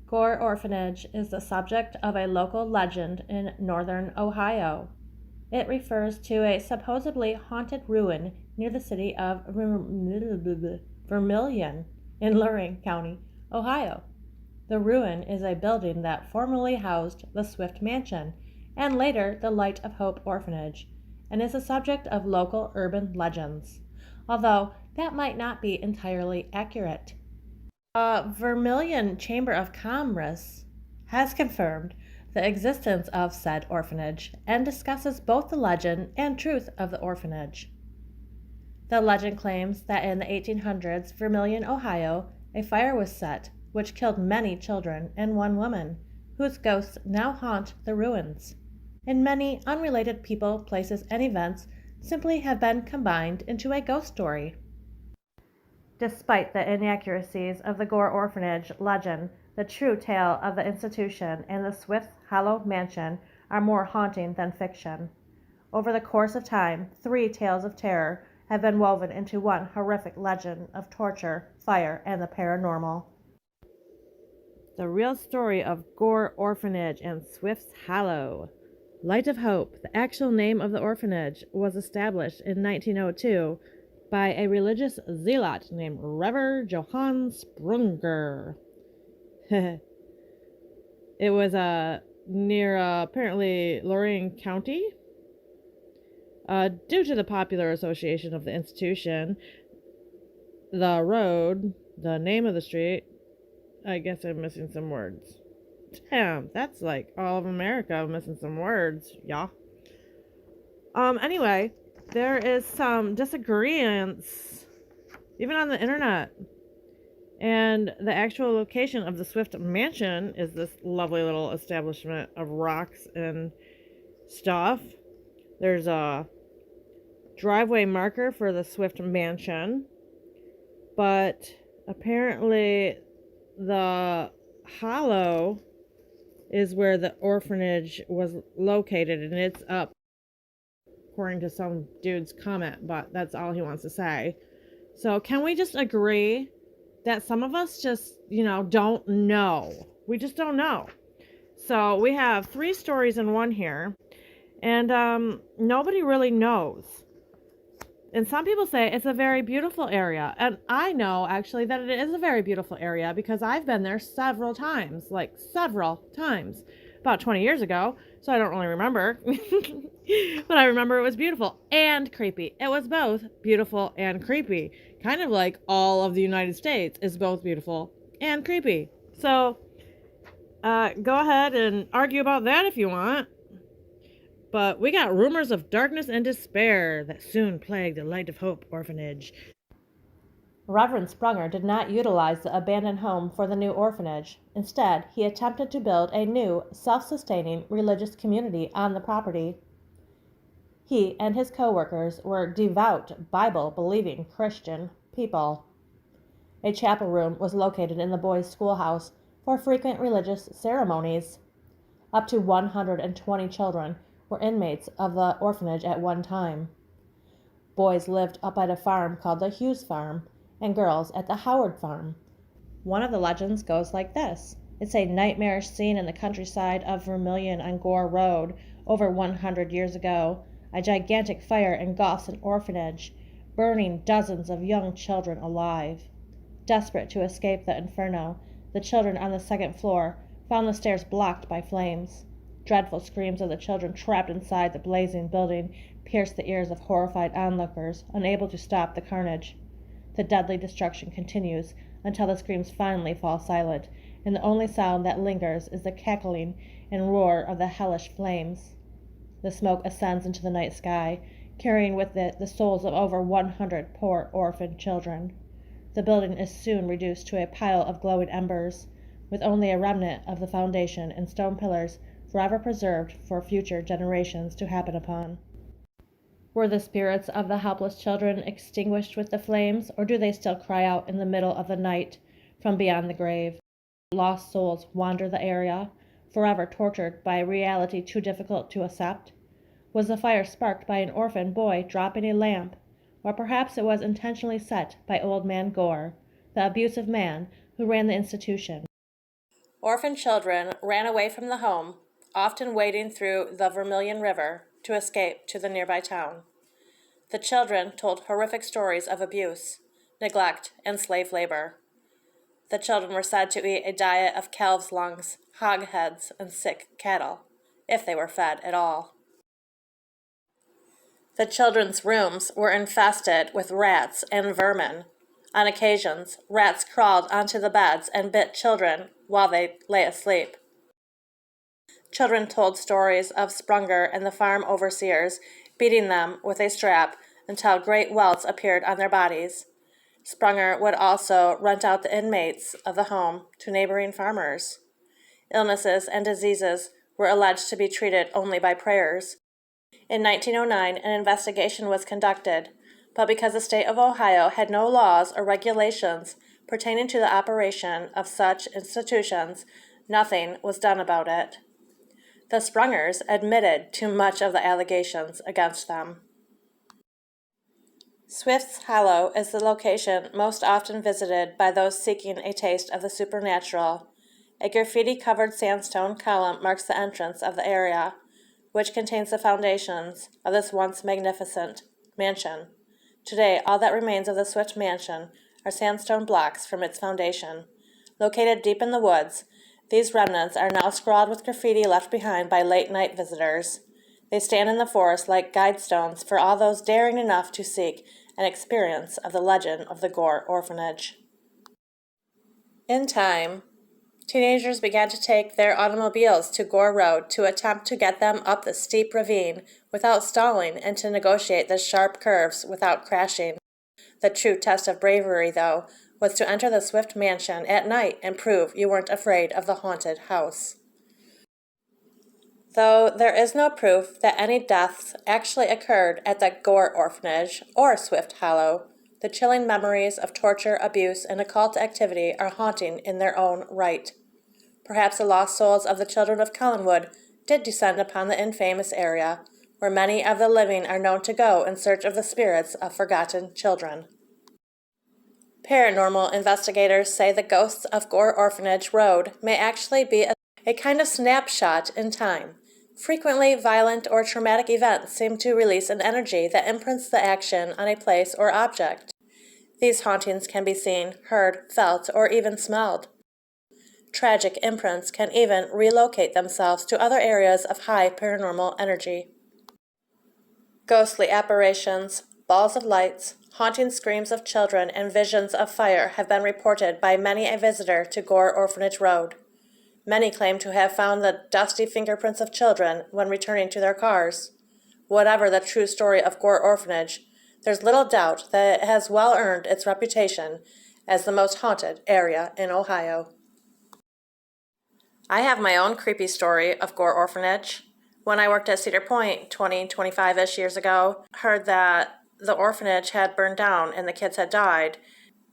Gore Orphanage is the subject of a local legend in northern Ohio. It refers to a supposedly haunted ruin near the city of Vermilion in Lorain County, Ohio. The ruin is a building that formerly housed the Swift Mansion and later the Light of Hope Orphanage, and is the subject of local urban legends, although that might not be entirely accurate. Vermilion Chamber of Commerce has confirmed the existence of said orphanage and discusses both the legend and truth of the orphanage. The legend claims that in the 1800s, Vermilion, Ohio, a fire was set which killed many children and one woman, whose ghosts now haunt the ruins. And many unrelated people, places, and events simply have been combined into a ghost story. Despite the inaccuracies of the Gore Orphanage legend, the true tale of the institution and the Swift Hollow Mansion are more haunting than fiction. Over the course of time, 3 tales of terror have been woven into one horrific legend of torture, fire, and the paranormal. The real story of Gore Orphanage and Swift's Hollow. Light of Hope, the actual name of the orphanage, was established in 1902 by a religious zealot named Reverend Johann Sprunger. It was near apparently Lorain County. Due to the popular association of the institution, the road, the name of the street, I guess I'm missing some words. Damn, that's like all of America missing some words, yeah. Anyway, there is some disagreements, even on the internet. And the actual location of the Swift Mansion is this lovely little establishment of rocks and stuff. There's a driveway marker for the Swift Mansion, but apparently the hollow is where the orphanage was located, and it's up according to some dude's comment, but that's all he wants to say. So can we just agree that some of us just, don't know? We just don't know. So we have 3 stories in one here, and nobody really knows. And some people say it's a very beautiful area. And I know, actually, that it is a very beautiful area because I've been there several times. About 20 years ago, so I don't really remember. But I remember it was beautiful and creepy. It was both beautiful and creepy. Kind of like all of the United States is both beautiful and creepy. So, go ahead and argue about that if you want. But we got rumors of darkness and despair that soon plagued the Light of Hope Orphanage. Reverend Sprunger did not utilize the abandoned home for the new orphanage. Instead, he attempted to build a new, self-sustaining religious community on the property. He and his co-workers were devout, Bible-believing Christian people. A chapel room was located in the boys' schoolhouse for frequent religious ceremonies. Up to 120 children were inmates of the orphanage at one time. Boys lived up at a farm called the Hughes Farm, and girls at the Howard Farm. One of the legends goes like this. It's a nightmarish scene in the countryside of Vermilion on Gore Road over 100 years ago. A gigantic fire engulfs an orphanage, burning dozens of young children alive. Desperate to escape the inferno, the children on the 2nd floor found the stairs blocked by flames. Dreadful screams of the children trapped inside the blazing building pierced the ears of horrified onlookers, unable to stop the carnage. The deadly destruction continues until the screams finally fall silent, and the only sound that lingers is the cackling and roar of the hellish flames. The smoke ascends into the night sky, carrying with it the souls of over 100 poor orphan children. The building is soon reduced to a pile of glowing embers, with only a remnant of the foundation and stone pillars forever preserved for future generations to happen upon. Were the spirits of the helpless children extinguished with the flames, or do they still cry out in the middle of the night from beyond the grave? Lost souls wander the area, forever tortured by a reality too difficult to accept. Was the fire sparked by an orphan boy dropping a lamp, or perhaps it was intentionally set by Old Man Gore, the abusive man who ran the institution? Orphan children ran away from the home, often wading through the Vermilion River to escape to the nearby town. The children told horrific stories of abuse, neglect, and slave labor. The children were said to eat a diet of calves' lungs, hog heads, and sick cattle, if they were fed at all. The children's rooms were infested with rats and vermin. On occasions, rats crawled onto the beds and bit children while they lay asleep. Children told stories of Sprunger and the farm overseers beating them with a strap until great welts appeared on their bodies. Sprunger would also rent out the inmates of the home to neighboring farmers. Illnesses and diseases were alleged to be treated only by prayers. In 1909, an investigation was conducted, but because the state of Ohio had no laws or regulations pertaining to the operation of such institutions, nothing was done about it. The Sprungers admitted to much of the allegations against them. Swift's Hollow is the location most often visited by those seeking a taste of the supernatural. A graffiti-covered sandstone column marks the entrance of the area, which contains the foundations of this once magnificent mansion. Today, all that remains of the Swift Mansion are sandstone blocks from its foundation. Located deep in the woods, these remnants are now scrawled with graffiti left behind by late-night visitors. They stand in the forest like guidestones for all those daring enough to seek an experience of the legend of the Gore Orphanage. In time, teenagers began to take their automobiles to Gore Road to attempt to get them up the steep ravine without stalling and to negotiate the sharp curves without crashing. The true test of bravery, though, was to enter the Swift Mansion at night and prove you weren't afraid of the haunted house. Though there is no proof that any deaths actually occurred at the Gore Orphanage or Swift Hollow, the chilling memories of torture, abuse, and occult activity are haunting in their own right. Perhaps the lost souls of the children of Collinwood did descend upon the infamous area, where many of the living are known to go in search of the spirits of forgotten children. Paranormal investigators say the ghosts of Gore Orphanage Road may actually be a kind of snapshot in time. Frequently, violent or traumatic events seem to release an energy that imprints the action on a place or object. These hauntings can be seen, heard, felt, or even smelled. Tragic imprints can even relocate themselves to other areas of high paranormal energy. Ghostly apparitions, balls of lights, haunting screams of children, and visions of fire have been reported by many a visitor to Gore Orphanage Road. Many claim to have found the dusty fingerprints of children when returning to their cars. Whatever the true story of Gore Orphanage, there's little doubt that it has well earned its reputation as the most haunted area in Ohio. I have my own creepy story of Gore Orphanage. When I worked at Cedar Point 25-ish years ago, heard that the orphanage had burned down and the kids had died.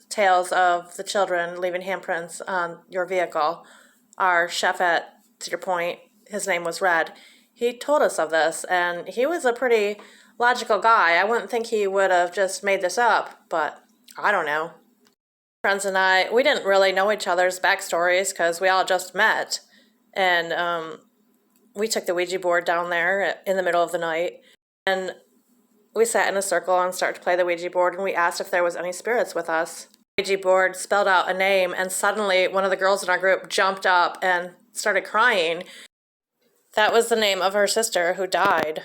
Tales of the children leaving handprints on your vehicle. Our chef at Cedar Point, his name was Red, he told us of this, and he was a pretty logical guy. I wouldn't think he would have just made this up, but I don't know. Friends and I, we didn't really know each other's backstories because we all just met, and we took the Ouija board down there in the middle of the night, and we sat in a circle and started to play the Ouija board, and we asked if there was any spirits with us. Ouija board spelled out a name, and suddenly one of the girls in our group jumped up and started crying. That was the name of her sister who died,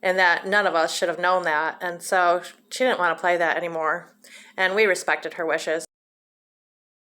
and that none of us should have known that, and so she didn't want to play that anymore, and we respected her wishes.